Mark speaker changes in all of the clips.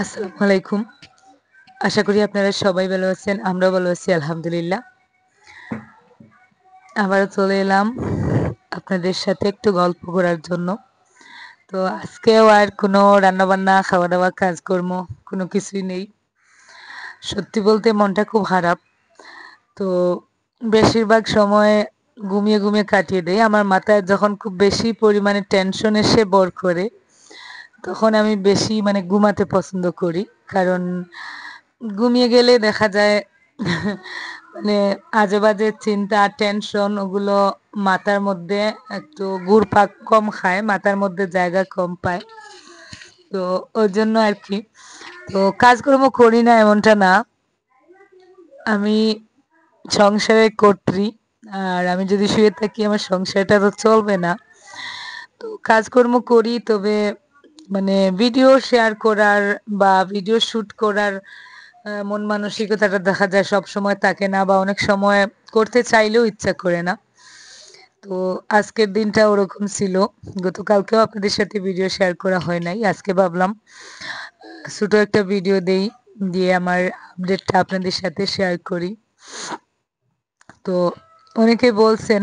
Speaker 1: আসসালামু আলাইকুম। আশা করি আপনারা সবাই ভালো আছেন। আমরাও ভালো আছি আলহামদুলিল্লাহ। আবারও চলে এলাম আপনাদের সাথে একটু গল্প করার জন্য। তো আজকেও আর কোনো রান্নাবান্না, খাওয়া-দাওয়া, কাজকর্ম কোনো কিছুই নেই। সত্যি বলতে মনটা খুব খারাপ। তো বেশিরভাগ সময় ঘুমিয়ে কাটিয়ে দেই। আমার মাথায় যখন খুব বেশি পরিমাণে টেনশন এসে ভর করে, তখন আমি বেশি ঘুমাতে পছন্দ করি। কারণ ঘুমিয়ে গেলে দেখা যায় মানে আজেবাজে চিন্তা, টেনশন ওগুলো মাথার মধ্যে একটু ঘুরপাক কম খায়, মাথার মধ্যে জায়গা কম পায়। তো ওই জন্য আরকি। তো কাজকর্ম করি না এমনটা না। আমি সংসারের কর্ত্রী। আর আমি যদি শুয়ে থাকি আমার সংসারটা তো চলবে না। তো কাজকর্ম করি, তবে ভিডিও শেয়ার করার বা ভিডিও শুট করার মন মানসিকতাটা দেখা যায় সবসময় থাকে না, বা অনেক সময় করতে চাইলেও ইচ্ছা করে না। তো আজকের দিনটা ওরকম ছিল। গতকালকেও আপনাদের সাথে ভিডিও শেয়ার করা হয় নাই। আজকে ভাবলাম ছোট একটা ভিডিও দেই, দিয়ে আমার আপডেটটা আপনাদের সাথে শেয়ার করি। তো অনেকে বলছেন,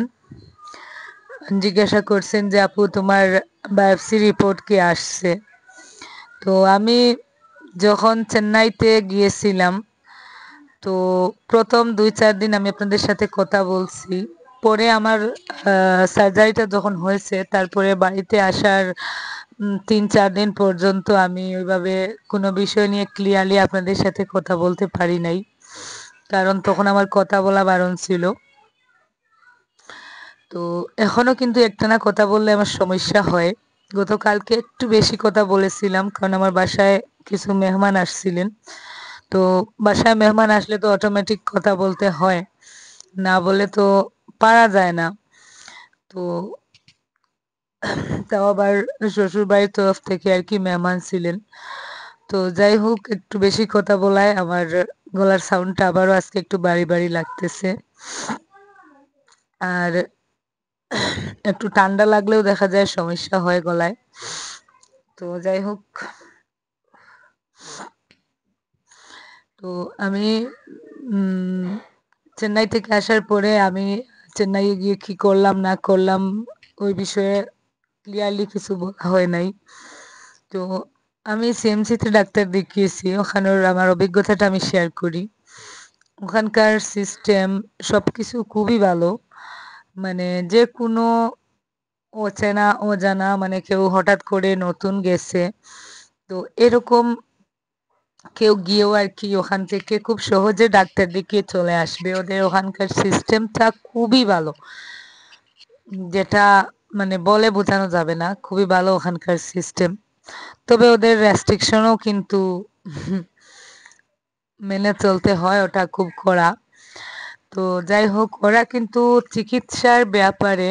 Speaker 1: জিজ্ঞাসা করছেন যে আপু তোমার বায়োপসি রিপোর্ট কি আসছে? তো আমি যখন চেন্নাইতে গিয়েছিলাম, তো প্রথম ২-৪ দিন আমি আপনাদের সাথে কথা বলছি। পরে আমার সার্জারিটা যখন হয়েছে তারপরে বাড়িতে আসার ৩-৪ দিন পর্যন্ত আমি ওইভাবে কোনো বিষয় নিয়ে ক্লিয়ারলি আপনাদের সাথে কথা বলতে পারি নাই। কারণ তখন আমার কথা বলা বারণ ছিল। তো এখনো কিন্তু একটানা কথা বললে আমার সমস্যা হয়। গতকালকে একটু বেশি কথা বলেছিলাম, কারণ আমার বাসায় কিছু মেহমান আসছিলেন। তো বাসায় মেহমান আসলে তো অটোমেটিক কথা বলতে হয়, না বলে তো পারা যায় না। তো তাও আবার শ্বশুরবাড়ির তরফ থেকে আর কি মেহমান ছিলেন। তো যাই হোক, একটু বেশি কথা বলায় আমার গলার সাউন্ডটা আবারও আজকে একটু বাড়ি লাগতেছে। আর একটু ঠান্ডা লাগলেও দেখা যায় সমস্যা হয় গলায়। তো যাই হোক, তো আমি উম চেন্নাই থেকে আসার পরে আমি চেন্নাইয়ে গিয়ে কি করলাম না করলাম ওই বিষয়ে ক্লিয়ারলি কিছু বলা হয় নাই। তো আমি সিএমসিতে ডাক্তার দেখিয়েছি। ওখানের আমার অভিজ্ঞতাটা আমি শেয়ার করি। ওখানকার সিস্টেম সবকিছু খুবই ভালো। যেকোনো অচেনা অজানা, কেউ হঠাৎ করে নতুন গেছে, তো এরকম কেউ গিয়েও আর কি ওখান থেকে খুব সহজে ডাক্তার দেখিয়ে চলে আসবে। ওদের ওখানকার সিস্টেমটা খুবই ভালো, যেটা বলে বোঝানো যাবে না। খুবই ভালো ওখানকার সিস্টেম। তবে ওদের রেস্ট্রিকশনও কিন্তু মেনে চলতে হয়, ওটা খুব কড়া। তো যাই হোক, ওরা কিন্তু চিকিৎসার ব্যাপারে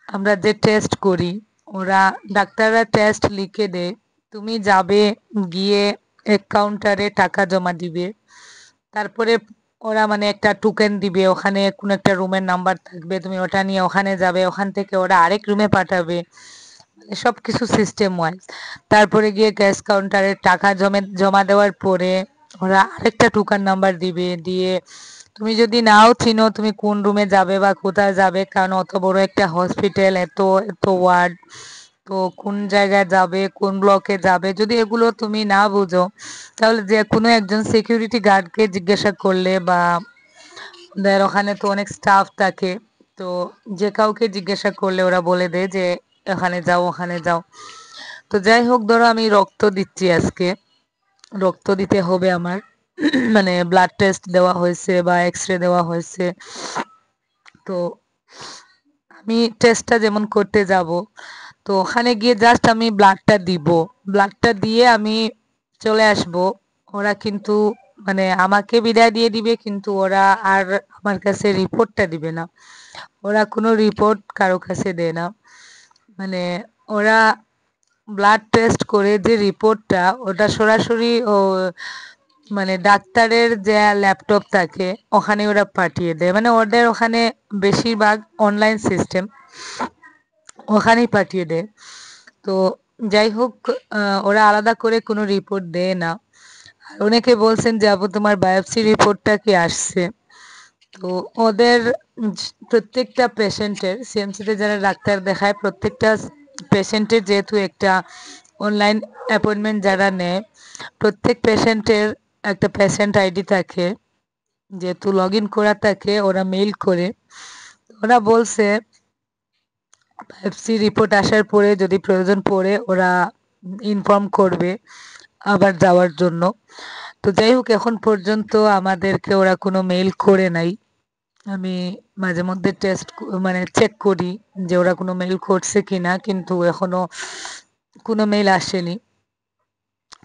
Speaker 1: আমরা যে টেস্ট করি, ওরা ডাক্তাররা টেস্ট লিখে দেয়। তুমি যাবে, গিয়ে এক কাউন্টারে টাকা জমা দিবে। তারপরে ওরা একটা টোকেন দিবে, ওখানে কোনো একটা রুমের নাম্বার থাকবে, তুমি ওটা নিয়ে ওখানে যাবে, ওখান থেকে ওরা আরেক রুমে পাঠাবে। সবকিছু সিস্টেম ওয়াইজ। তারপরে গিয়ে ক্যাশ কাউন্টারে টাকা জমা দেওয়ার পরে ওরা আরেকটা টোকান নাম্বার দিবে, দিয়ে তুমি যদি নাও চিনো তুমি কোন রুমে যাবে বা কোথায় যাবে, কারণ অত বড় একটা হসপিটাল, এত এত ওয়ার্ড, তো কোন জায়গায় যাবে, কোন ব্লকে যাবে, যদি এগুলো তুমি না বুঝো, তাহলে যে কোনো একজন সিকিউরিটি গার্ডকে জিজ্ঞাসা করলে, বা ওদের ওখানে তো অনেক স্টাফ থাকে, তো যে কাউকে জিজ্ঞাসা করলে ওরা বলে দেয় যে এখানে যাও ওখানে যাও। তো যাই হোক, ধরো আমি রক্ত দিচ্ছি আজকে, রক্ত দিতে হবে আমার, ব্লাড টেস্ট দেওয়া হয়েছে বা এক্স-রে দেওয়া হয়েছে। তো আমি টেস্টটা যেমন করতে যাব, তো ওখানে গিয়ে জাস্ট আমি ব্লাডটা দিব, ব্লাডটা দিয়ে আমি চলে আসব। ওরা কিন্তু আমাকে বিদায় দিয়ে দিবে, কিন্তু ওরা আর আমার কাছে রিপোর্টটা দিবে না। ওরা কোনো রিপোর্ট কারো কাছে দেয় না। মানে ওরা ব্লাড টেস্ট করে যে রিপোর্টটা, ওটা সরাসরি ডাক্তারের যে ল্যাপটপ থাকে ওখানে ওরা পাঠিয়ে দেয়। ওদের ওখানে বেশিরভাগ অনলাইন সিস্টেম, ওখানেই পাঠিয়ে দেয়। তো যাই হোক, ওরা আলাদা করে কোনো রিপোর্ট দেয় না। আর অনেকে বলছেন যে আপু তোমার বায়োপসি রিপোর্টটা কি আসছে? তো ওদের প্রত্যেকটা পেশেন্টের সিএমসিতে যারা ডাক্তার দেখায় প্রত্যেকটা পেশেন্টের যেহেতু একটা অনলাইন অ্যাপয়েন্টমেন্ট যারা নেয় প্রত্যেক পেশেন্টের একটা পেশেন্ট আইডি থাকে, যেহেতু লগ ইন করা থাকে ওরা মেইল করে। ওরা বলছে বায়োপসি রিপোর্ট আসার পরে যদি প্রয়োজন পড়ে ওরা ইনফর্ম করবে আবার যাওয়ার জন্য। তো যাই হোক, এখন পর্যন্ত আমাদেরকে ওরা কোনো মেইল করে নাই। আমি মাঝে মধ্যে টেস্ট মানে চেক করি যে ওরা কোনো মেইল করছে কিনা, কিন্তু এখনো কোনো মেইল আসেনি।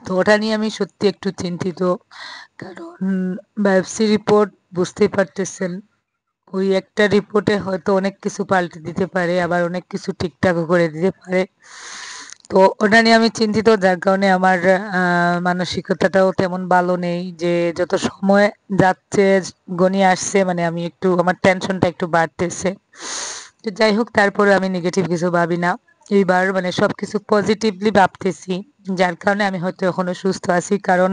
Speaker 1: তো ওটা নিয়ে আমি সত্যি একটু চিন্তিত, কারণ বায়োপসি রিপোর্ট বুঝতেই পারতেছেন ওই একটা রিপোর্টে হয়তো অনেক কিছু পাল্টে দিতে পারে, আবার অনেক কিছু ঠিকঠাকও করে দিতে পারে। তো ওটা নিয়ে আমি চিন্তিত, যার কারণে আমার মানসিকতাটাও তেমন ভালো নেই। যে যত সময় যাচ্ছে গনিয়ে আসছে মানে আমি একটু আমার টেনশনটা একটু বাড়তেছে। তো যাই হোক, তারপরে আমি নেগেটিভ কিছু ভাবি না। এইবার মানে সবকিছু পজিটিভলি ভাবতেছি, যার কারণে আমি হয়তো এখনো সুস্থ আছি। কারণ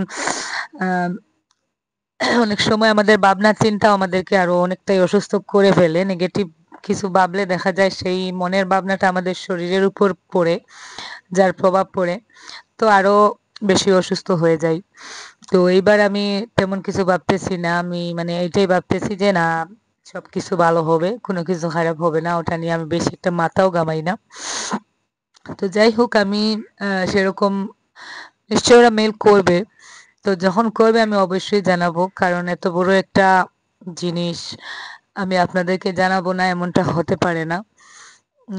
Speaker 1: আহ অনেক সময় আমাদের ভাবনা চিন্তা আমাদেরকে আরো অনেকটাই অসুস্থ করে ফেলে। নেগেটিভ কিছু ভাবলে দেখা যায় সেই মনের ভাবনাটা আমাদের শরীরের উপর পড়ে, যার প্রভাব পড়ে তো আরো বেশি অসুস্থ হয়ে যাই। তো এইবার আমি তেমন কিছু ভাবতেছি না, আমি মানে এইটাই ভাবতেছি যে না, সবকিছু ভালো হবে, কোনো কিছু খারাপ হবে না। ওটা নিয়ে আমি বেশি একটা মাথাও ঘামাই না। তো যাই হোক, আমি সেরকম নিশ্চয়ই ওরা মেল করবে। তো যখন করবে আমি অবশ্যই জানাবো, কারণ এত বড় একটা জিনিস আমি আপনাদেরকে জানাবো না এমনটা হতে পারে না।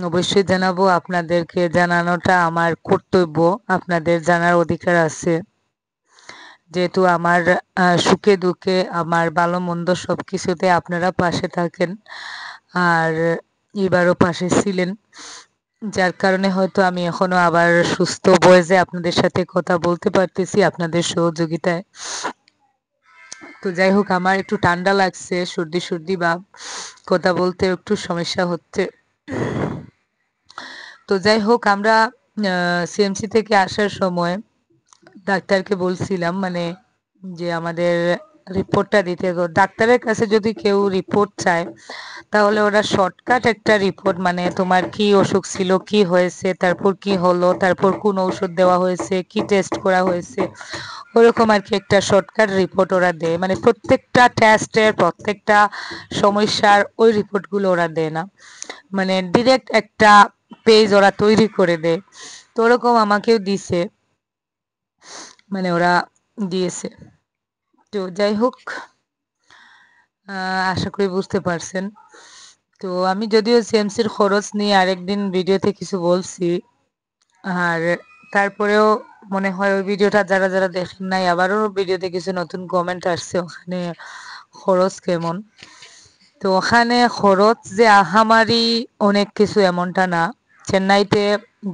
Speaker 1: অবশ্যই জানাবো, আপনাদেরকে জানানোটা আমার কর্তব্য, আপনাদের জানার অধিকার আছে। যেহেতু আমার সুখে দুঃখে আমার ভালো মন্দ সবকিছুতে আপনারা পাশে থাকেন, আর এবারও পাশে ছিলেন, যার কারণে হয়তো আমি এখনো আবার সুস্থ বয়সে আপনাদের সাথে কথা বলতে পারতেছি আপনাদের সহযোগিতায়। তো যাই হোক, আমার একটু ঠান্ডা লাগছে, সর্দি সর্দি ভাব, কথা বলতে একটু সমস্যা হচ্ছে। তো যাই হোক, আমরা সিএমসি থেকে আসার সময় ডাক্তারকে বলছিলাম মানে যে আমাদের রিপোর্টটা দিতে। তো ডাক্তারের কাছে যদি কেউ রিপোর্ট চায় তাহলে ওরা শর্টকাট একটা রিপোর্ট, মানে তোমার কি অসুখ ছিল, কি হয়েছে, তারপর কি হলো, তারপর কোন ঔষধ দেওয়া হয়েছে, কি টেস্ট করা হয়েছে, ওরকম আর কি একটা শর্টকাট রিপোর্ট ওরা দেয়। মানে প্রত্যেকটা টেস্টের প্রত্যেকটা সমস্যার ওই রিপোর্টগুলো ওরা দেয় না, মানে ডিরেক্ট একটা পেজ ওরা তৈরি করে দেয়। তো ওরকম আমাকেও দিছে, মানে ওরা দিয়েছে। তো যাই হোক, আশা করি বুঝতে পারছেন। তো আমি যদিও সিএমসির খরচ নিয়ে আরেকদিন ভিডিওতে কিছু বলছি, আর তারপরেও মনে হয় ওই ভিডিওটা যারা যারা দেখেন নাই আবারও ভিডিওতে কিছু নতুন কমেন্ট আসছে ওখানে খরচ কেমন। তো ওখানে খরচ যে আহামারি অনেক কিছু এমনটা না। চেন্নাইতে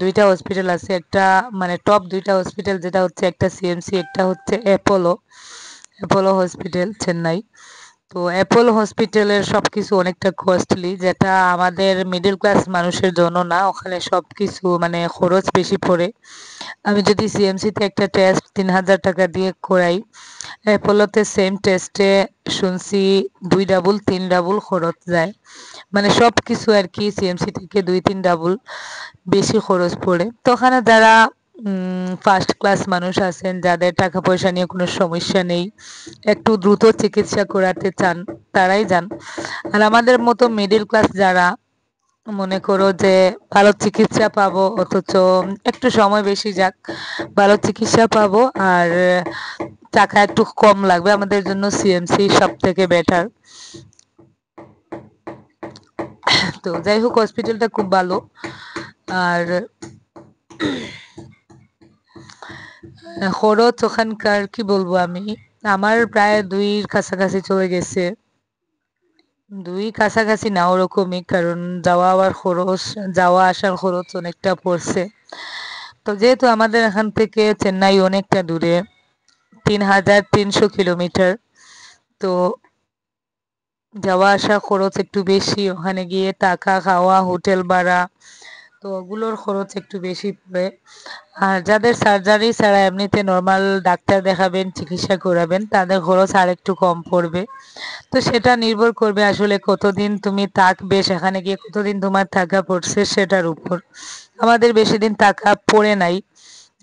Speaker 1: দুইটা হসপিটাল আছে, একটা মানে টপ দুইটা হসপিটাল, যেটা হচ্ছে একটা সিএমসি, একটা হচ্ছে অ্যাপোলো, অ্যাপোলো হসপিটাল চেন্নাই। তো অ্যাপোলো হসপিটালের সবকিছু অনেকটা কস্টলি, যেটা আমাদের মিডল ক্লাস মানুষের জন্য না। ওখানে সবকিছু মানে খরচ বেশি পড়ে। আমি যদি সিএমসিতে একটা টেস্ট ৩,০০০ টাকা দিয়ে করাই, অ্যাপোলোতে সেম টেস্টে শুনছি ২ ডাবল ৩ ডাবল খরচ যায়। মানে সব কিছু আর কি সিএমসি থেকে ২-৩ ডাবল বেশি খরচ পড়ে। তো ওখানে যারা ফার্স্ট ক্লাস মানুষ আছেন, যাদের টাকা পয়সা নিয়ে কোনো সমস্যা নেই, একটু দ্রুত চিকিৎসা করাতে চান, তারাই যান। আর আমাদের মতো মিডল ক্লাস যারা মনে করো যে ভালো চিকিৎসা পাবো, অথচ একটু সময় বেশি যাক, ভালো চিকিৎসা পাবো আর টাকা একটু কম লাগবে, আমাদের জন্য সিএমসি সব থেকে বেটার। তো যাই হোক, হসপিটালটা খুব ভালো। আর খরচ ওখানকার কি বলবো আমি, আমার প্রায় ২-র কাছাকাছি চলে গেছে। ২ কাছাকাছি না, ওরকমই, কারণ যাওয়া আবার খরচ, যাওয়া আসার খরচ অনেকটা পড়ছে। তো যেহেতু আমাদের এখান থেকে চেন্নাই অনেকটা দূরে, ৩,৩০০ কিলোমিটার, তো যাওয়া আসা খরচ একটু বেশি। ওখানে গিয়ে থাকা খাওয়া হোটেল ভাড়া তো ওগুলোর খরচ একটু বেশি পড়ে। আর যাদের সার্জারি ছাড়া এমনিতে নর্মাল ডাক্তার দেখাবেন, চিকিৎসা করাবেন, তাদের খরচ আরেকটু কম পড়বে। তো সেটা নির্ভর করবে আসলে কতদিন তুমি থাকবে, সেখানে গিয়ে কতদিন তোমার থাকা পড়ছে সেটার উপর। আমাদের বেশি দিন থাকা পড়ে নাই,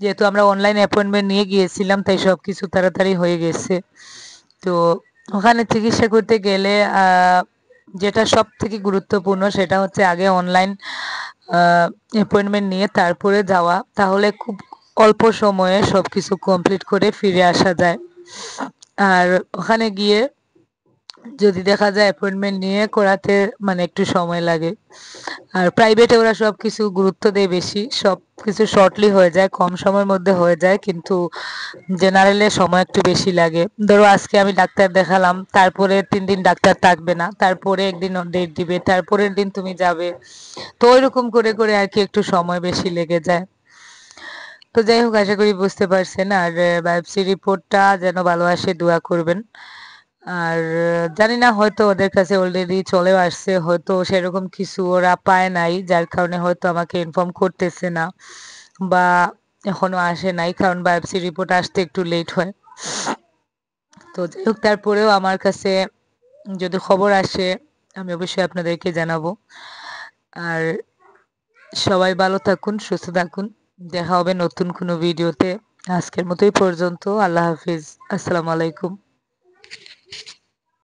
Speaker 1: যেহেতু আমরা অনলাইন অ্যাপয়েন্টমেন্ট নিয়ে গিয়েছিলাম, তাই সবকিছু তাড়াতাড়ি হয়ে গেছে। তো ওখানে চিকিৎসা করতে গেলে যেটা সব থেকে গুরুত্বপূর্ণ সেটা হচ্ছে আগে অনলাইন অ্যাপয়েন্টমেন্ট নিয়ে তারপরে যাওয়া, তাহলে খুব অল্প সময়ে সবকিছু কমপ্লিট করে ফিরে আসা যায়। আর ওখানে গিয়ে যদি দেখা যায় অ্যাপয়েন্টমেন্ট নিয়ে করাতে মানে একটু সময় লাগে। আর প্রাইভেটে ওরা সবকিছু গুরুত্ব দেয় বেশি, সবকিছু শর্টলি হয়ে যায়, কম সময়ের মধ্যে হয়ে যায়, কিন্তু জেনারেলে সময় একটু বেশি লাগে। ধরো আজকে আমি ডাক্তার দেখালাম, তারপরে 3 দিন ডাক্তার থাকবে না, তারপরে একদিন ডেট দিবে, তারপরের দিন তুমি যাবে। তো ওইরকম করে করে আর কি একটু সময় বেশি লেগে যায়। তো যাই হোক, আশা করি বুঝতে পারছেন। আর বায়োপসি রিপোর্টটা যেন ভালো আসে, দোয়া করবেন। আর জানি না, হয়তো ওদের কাছে অলরেডি চলেও আসছে, হয়তো সেরকম কিছু ওরা পায় নাই, যার কারণে হয়তো আমাকে ইনফর্ম করতেছে না, বা এখনো আসে নাই, কারণ বায়োপসি রিপোর্ট আসতে একটু লেট হয়। তো যাই হোক, তারপরেও আমার কাছে যদি খবর আসে আমি অবশ্যই আপনাদেরকে জানাবো। আর সবাই ভালো থাকুন, সুস্থ থাকুন। দেখা হবে নতুন কোনো ভিডিওতে। আজকের মতো এই পর্যন্ত। আল্লাহ হাফিজ। আসসালামু আলাইকুম।